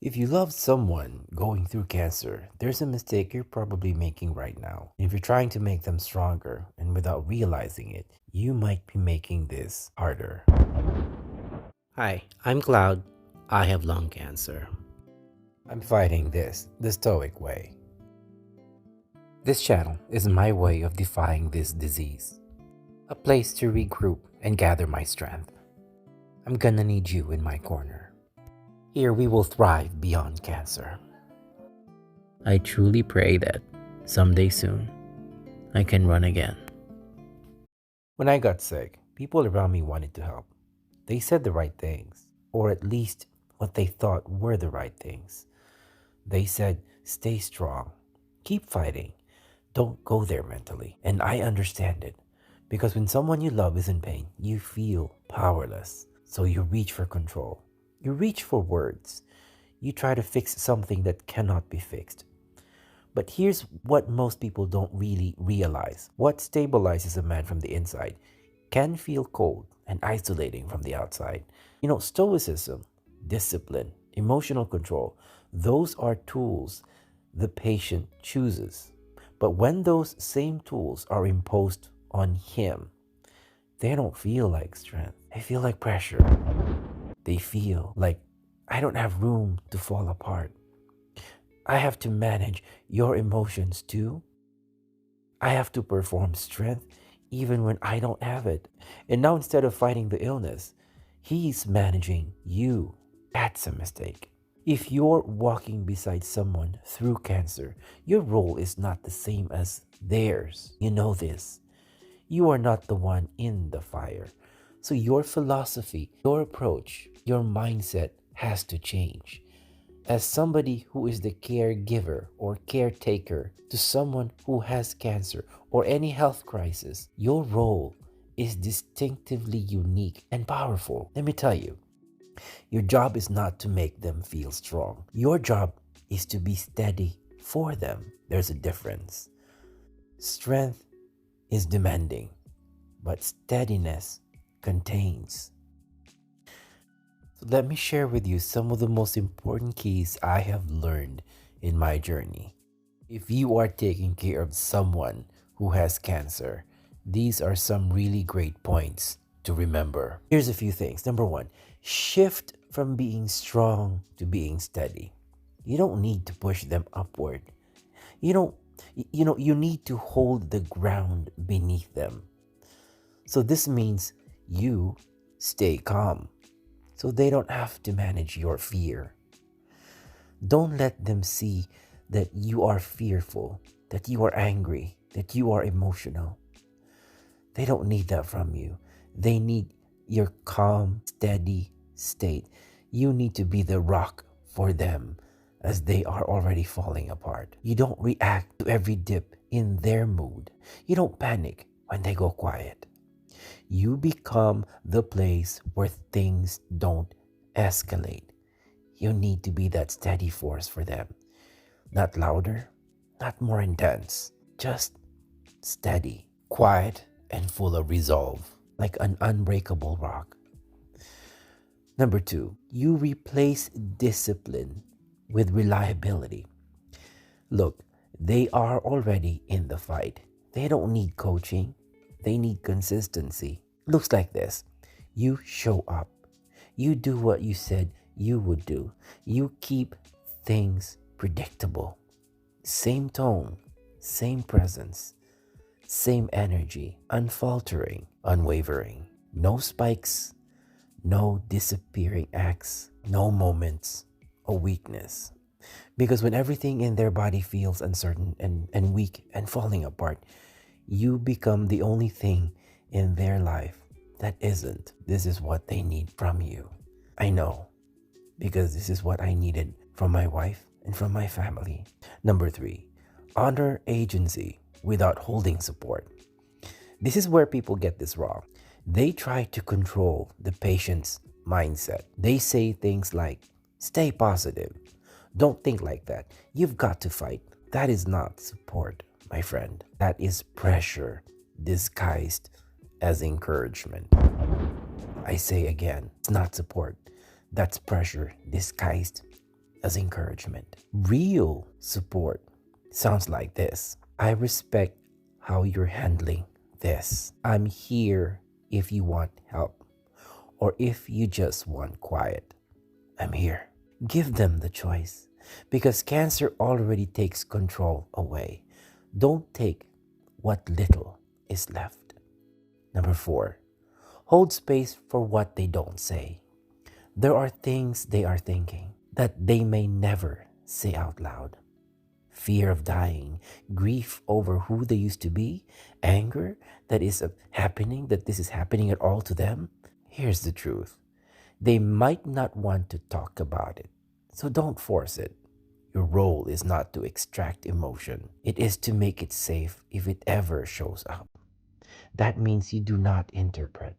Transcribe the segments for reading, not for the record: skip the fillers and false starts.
If you love someone going through cancer, there's a mistake you're probably making right now. If you're trying to make them stronger and without realizing it, you might be making this harder. Hi, I'm Cloud. I have lung cancer. I'm fighting this the Stoic way. This channel is my way of defying this disease, a place to regroup and gather my strength. I'm gonna need you in my corner. Here we will thrive beyond cancer. I truly pray that someday soon I can run again. When I got sick, people around me wanted to help. They said the right things, or at least what they thought were the right things. They said, stay strong, keep fighting, don't go there mentally. And I understand it, because when someone you love is in pain, you feel powerless. So you reach for control. You reach for words. You try to fix something that cannot be fixed. But here's what most people don't really realize. What stabilizes a man from the inside can feel cold and isolating from the outside. Stoicism, discipline, emotional control, those are tools the patient chooses. But when those same tools are imposed on him, they don't feel like strength. They feel like pressure. They feel like, I don't have room to fall apart. I have to manage your emotions too. I have to perform strength even when I don't have it. And now instead of fighting the illness, he's managing you. That's a mistake. If you're walking beside someone through cancer, your role is not the same as theirs. You know this. You are not the one in the fire. So your philosophy, your approach, your mindset has to change. As somebody who is the caregiver or caretaker to someone who has cancer or any health crisis, your role is distinctively unique and powerful. Let me tell you, your job is not to make them feel strong. Your job is to be steady for them. There's a difference. Strength is demanding, but steadiness contains. So let me share with you some of the most important keys I have learned in my journey. If you are taking care of someone who has cancer, these are some really great points to remember. Here's a few things. Number one, shift from being strong to being steady. You don't need to push them upward. You don't, you need to hold the ground beneath them. So this means you stay calm so they don't have to manage your fear. Don't let them see that you are fearful, that you are angry, that you are emotional. They don't need that from you. They need your calm, steady state. You need to be the rock for them as they are already falling apart. You don't react to every dip in their mood. You don't panic when they go quiet. You become the place where things don't escalate. You need to be that steady force for them. Not louder, not more intense, just steady, quiet, and full of resolve, like an unbreakable rock. Number two, you replace discipline with reliability. Look, they are already in the fight. They don't need coaching. They need consistency. Looks like this. You show up. You do what you said you would do. You keep things predictable. Same tone, same presence, same energy, unfaltering, unwavering. No spikes, no disappearing acts, no moments of weakness. Because when everything in their body feels uncertain and weak and falling apart, you become the only thing in their life that isn't. This is what they need from you. I know, because this is what I needed from my wife and from my family. Number three, honor agency without holding support. This is where people get this wrong. They try to control the patient's mindset. They say things like, stay positive. Don't think like that. You've got to fight. That is not support, my friend. That is pressure disguised as encouragement. I say again, it's not support. That's pressure disguised as encouragement. Real support sounds like this: I respect how you're handling this. I'm here if you want help, or if you just want quiet. I'm here. Give them the choice, because cancer already takes control away. Don't take what little is left. Number four, hold space for what they don't say. There are things they are thinking that they may never say out loud: fear of dying, grief over who they used to be, anger that is happening, that this is happening at all to them. Here's the truth: they might not want to talk about it, so don't force it. Your role is not to extract emotion, it is to make it safe if it ever shows up. That means you do not interpret,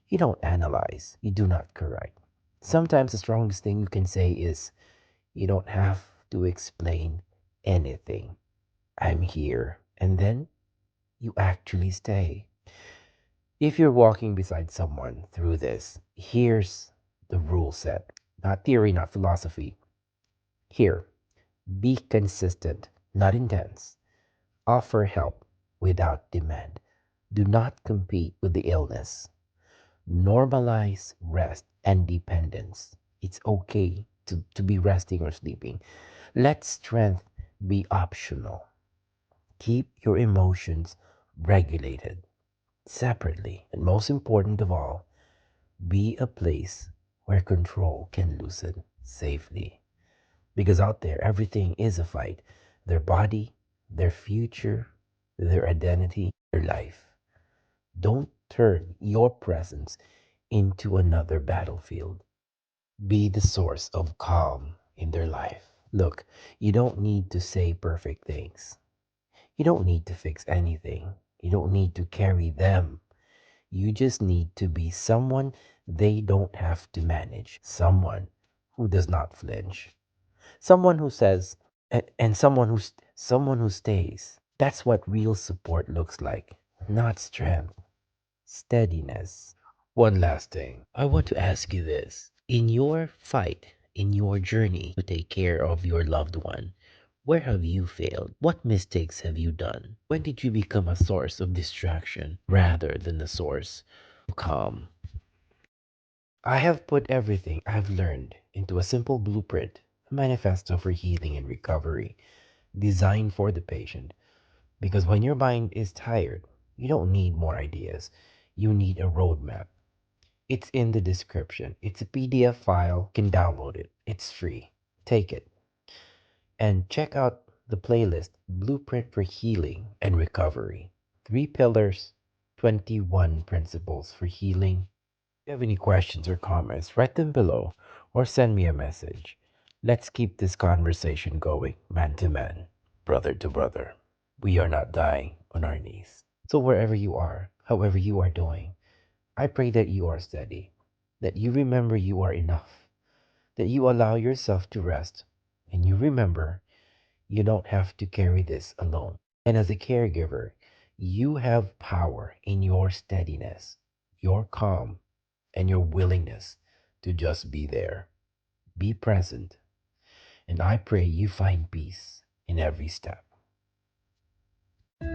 you don't analyze, you do not correct. Sometimes the strongest thing you can say is, you don't have to explain anything. I'm here. And then you actually stay. If you're walking beside someone through this, here's the rule set: not theory, not philosophy. Here, be consistent, not intense. Offer help without demand. Do not compete with the illness. Normalize rest and dependence. It's okay to be resting or sleeping. Let strength be optional. Keep your emotions regulated separately. And most important of all, be a place where control can loosen safely. Because out there, everything is a fight: their body, their future, their identity, their life. Don't turn your presence into another battlefield. Be the source of calm in their life. Look, you don't need to say perfect things. You don't need to fix anything. You don't need to carry them. You just need to be someone they don't have to manage. Someone who does not flinch. Someone who says, and someone who stays. That's what real support looks like. Not strength, steadiness. One last thing. I want to ask you this. In your fight, in your journey to take care of your loved one, where have you failed? What mistakes have you done? When did you become a source of distraction rather than a source of calm? I have put everything I've learned into a simple blueprint, a manifesto for healing and recovery, designed for the patient. Because when your mind is tired, you don't need more ideas. You need a roadmap. It's in the description. It's a PDF file. You can download it. It's free. Take it. And check out the playlist Blueprint for Healing and Recovery. 3 pillars, 21 principles for healing. If you have any questions or comments, write them below or send me a message. Let's keep this conversation going, man to man, brother to brother. We are not dying on our knees. So, wherever you are, however you are doing, I pray that you are steady, that you remember you are enough, that you allow yourself to rest, and you remember you don't have to carry this alone. And as a caregiver, you have power in your steadiness, your calm, and your willingness to just be there. Be present. And I pray you find peace in every step.